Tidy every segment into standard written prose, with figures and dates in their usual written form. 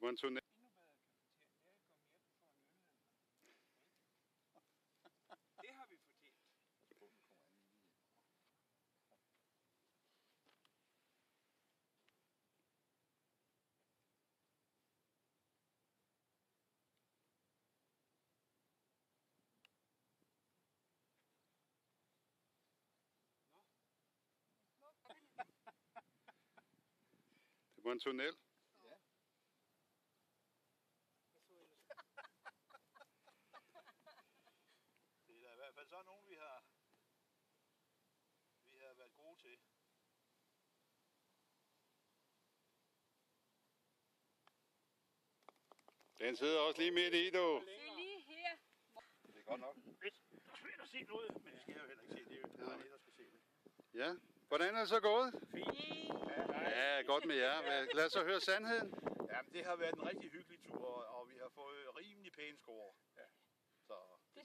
var en turné. Endnu bedre kan fortjene, det er at komme hjem for en øl. Det har vi fortjent. Det var en tunnel. Ja. Det er da i hvert fald sådan nogen, vi har været gode til. Den sidder også lige midt i, du. Se lige her. Det er godt nok. Det er svært at se noget, men det skal jeg jo heller ikke se. Det er jo der der skal se det. Ja. Hvordan er det så gået? Fint. Ja, godt med jer. Lad os så høre sandheden. Jamen, det har været en rigtig hyggelig tur, og vi har fået rimelig pæne score. Ja. Så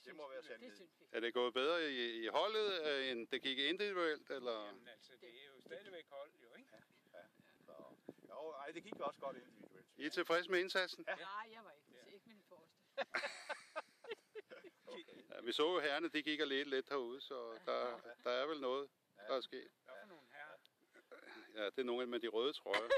det må være sandhed. Det synes vi. Er det gået bedre i holdet, end det gik individuelt? Eller? Jamen altså, det er jo stadigvæk hold, jo, ikke? Ja. Så, jo, ej, det gik også godt individuelt. I er tilfredse med indsatsen? Nej, jeg var ikke. Ikke min forreste. Okay. Ja, vi så jo herrerne, de gik og ledte lidt herude, så der er vel noget, der er sket. Hvad for nogle herrer? Ja, det er nogle med de røde trøjer.